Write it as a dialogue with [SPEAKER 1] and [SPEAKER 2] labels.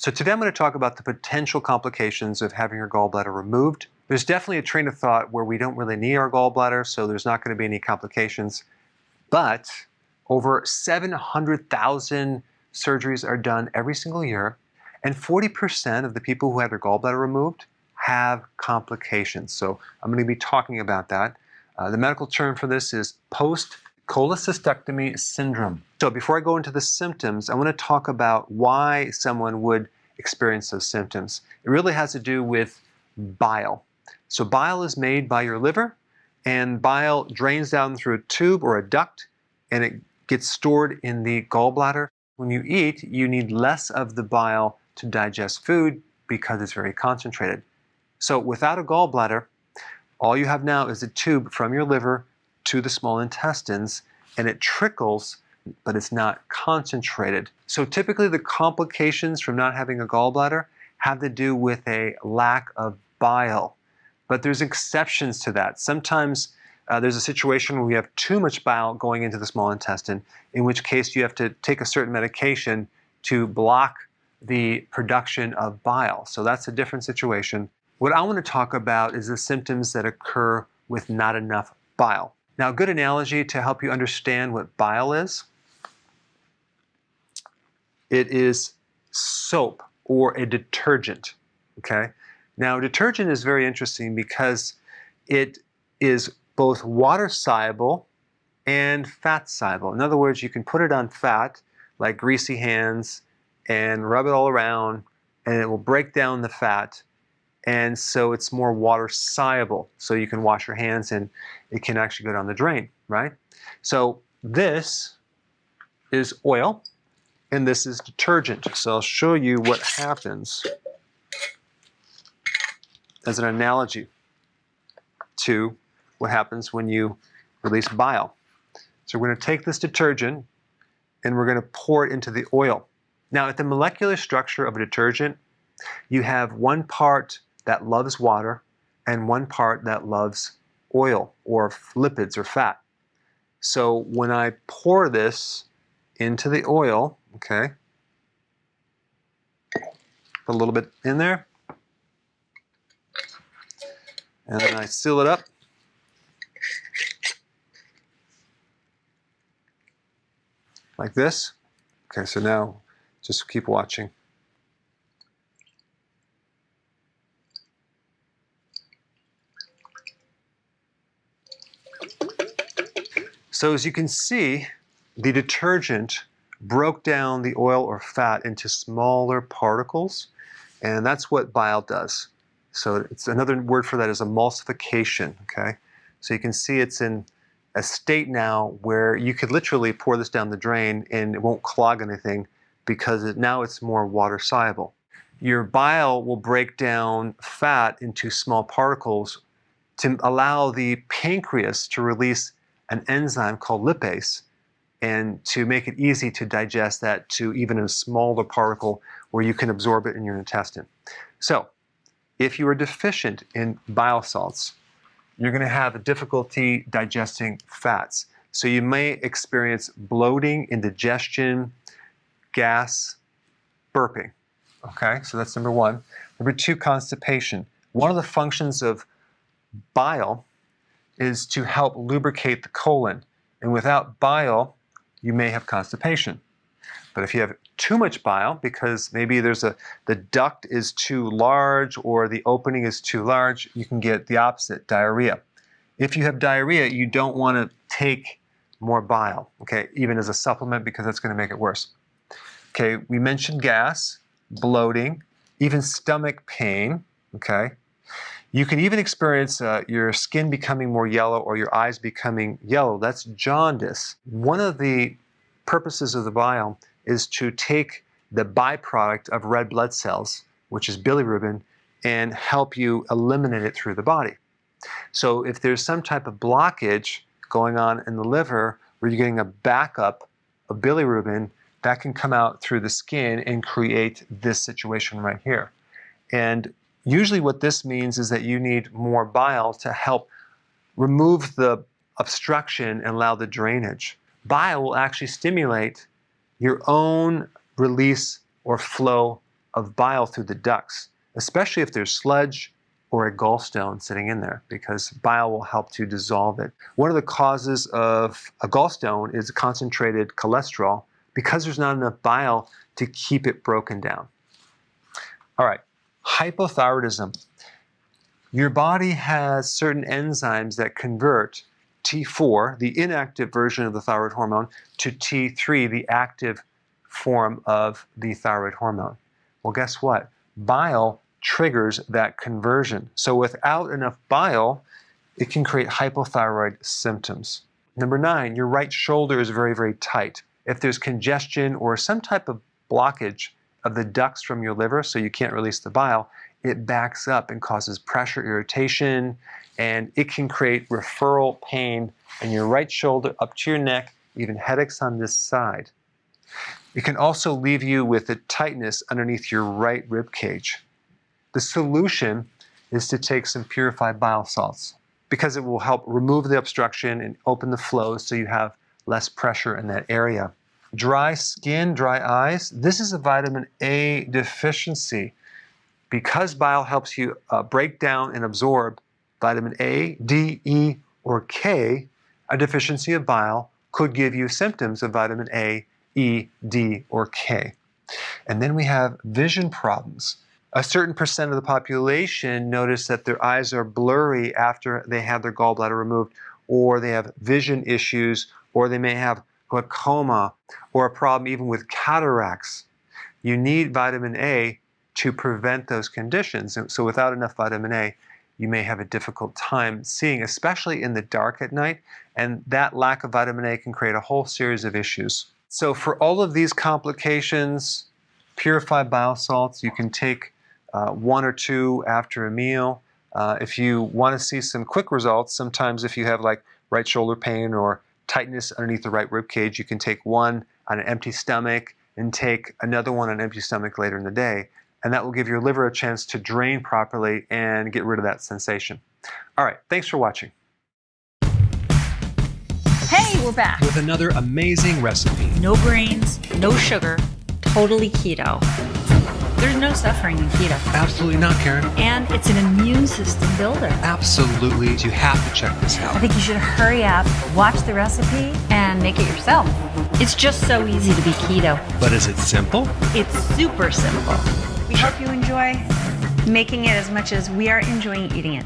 [SPEAKER 1] So today I'm going to talk about the potential complications of having your gallbladder removed. There's definitely a train of thought where we don't really need our gallbladder, so there's not going to be any complications. But over 700,000 surgeries are done every single year, and 40% of the people who have their gallbladder removed have complications. So I'm going to be talking about that. The medical term for this is post-cholecystectomy syndrome. So before I go into the symptoms, I want to talk about why someone would experience those symptoms. It really has to do with bile. So bile is made by your liver, and bile drains down through a tube or a duct, and it gets stored in the gallbladder. When you eat, you need less of the bile to digest food because it's very concentrated. So without a gallbladder, all you have now is a tube from your liver to the small intestines, and it trickles, but it's not concentrated. So typically the complications from not having a gallbladder have to do with a lack of bile. But there's exceptions to that. Sometimes there's a situation where we have too much bile going into the small intestine, in which case you have to take a certain medication to block the production of bile. So that's a different situation. What I want to talk about is the symptoms that occur with not enough bile. Now, a good analogy to help you understand what bile is, it is soap or a detergent, okay? Now, detergent is very interesting because it is both water soluble and fat soluble. In other words, you can put it on fat, like greasy hands, and rub it all around, and it will break down the fat, and so it's more water soluble. So you can wash your hands and it can actually go down the drain, right? So this is oil, and this is detergent. So I'll show you what happens as an analogy to what happens when you release bile. So we're going to take this detergent and we're going to pour it into the oil. Now, at the molecular structure of a detergent, you have one part that loves water and one part that loves oil or lipids or fat. So when I pour this into the oil, okay, put a little bit in there, and then I seal it up. Like this. Okay, so now just keep watching. So as you can see, the detergent broke down the oil or fat into smaller particles, and that's what bile does. So it's another word for that is emulsification, okay? So you can see it's in a state now where you could literally pour this down the drain and it won't clog anything because now it's more water soluble. Your bile will break down fat into small particles to allow the pancreas to release an enzyme called lipase and to make it easy to digest that to even a smaller particle where you can absorb it in your intestine. So if you are deficient in bile salts, you're going to have a difficulty digesting fats. So you may experience bloating, indigestion, gas, burping. Okay, so that's number one. Number two, constipation. One of the functions of bile is to help lubricate the colon. And without bile, you may have constipation. But if you have too much bile, because maybe the duct is too large or the opening is too large, you can get the opposite, diarrhea. If you have diarrhea, you don't want to take more bile, okay, even as a supplement, because that's going to make it worse. Okay, we mentioned gas, bloating, even stomach pain, okay? You can even experience your skin becoming more yellow or your eyes becoming yellow. That's jaundice. One of the purposes of the bile is to take the byproduct of red blood cells, which is bilirubin, and help you eliminate it through the body. So if there's some type of blockage going on in the liver where you're getting a backup of bilirubin, that can come out through the skin and create this situation right here. And usually what this means is that you need more bile to help remove the obstruction and allow the drainage. Bile will actually stimulate your own release or flow of bile through the ducts, especially if there's sludge or a gallstone sitting in there, because bile will help to dissolve it. One of the causes of a gallstone is concentrated cholesterol, because there's not enough bile to keep it broken down. All right, hypothyroidism. Your body has certain enzymes that convert T4, the inactive version of the thyroid hormone, to T3, the active form of the thyroid hormone. Well, guess what? Bile triggers that conversion. So without enough bile, it can create hypothyroid symptoms. Number 9, your right shoulder is very, very tight. If there's congestion or some type of blockage of the ducts from your liver, so you can't release the bile, it backs up and causes pressure irritation, and it can create referral pain in your right shoulder up to your neck, even headaches on this side. It can also leave you with a tightness underneath your right rib cage. The solution is to take some purified bile salts, because it will help remove the obstruction and open the flow so you have less pressure in that area. Dry skin, dry eyes, this is a vitamin A deficiency. Because bile helps you break down and absorb vitamin A, D, E, or K, a deficiency of bile could give you symptoms of vitamin A, E, D, or K. And then we have vision problems. A certain percent of the population notice that their eyes are blurry after they have their gallbladder removed, or they have vision issues, or they may have glaucoma, or a problem even with cataracts. You need vitamin A to prevent those conditions. So without enough vitamin A, you may have a difficult time seeing, especially in the dark at night, and that lack of vitamin A can create a whole series of issues. So for all of these complications, purified bile salts, you can take 1 or 2 after a meal. If you want to see some quick results, sometimes if you have like right shoulder pain or tightness underneath the right rib cage, you can take one on an empty stomach and take another one on an empty stomach later in the day. And that will give your liver a chance to drain properly and get rid of that sensation. All right, thanks for watching.
[SPEAKER 2] Hey, we're back.
[SPEAKER 1] With another amazing recipe.
[SPEAKER 2] No grains, no sugar, totally keto. There's no suffering in keto.
[SPEAKER 1] Absolutely not, Karen.
[SPEAKER 2] And it's an immune system builder.
[SPEAKER 1] Absolutely. You have to check this out.
[SPEAKER 2] I think you should hurry up, watch the recipe, and make it yourself. It's just so easy to be keto.
[SPEAKER 1] But is it simple?
[SPEAKER 2] It's super simple. We hope you enjoy making it as much as we are enjoying eating it.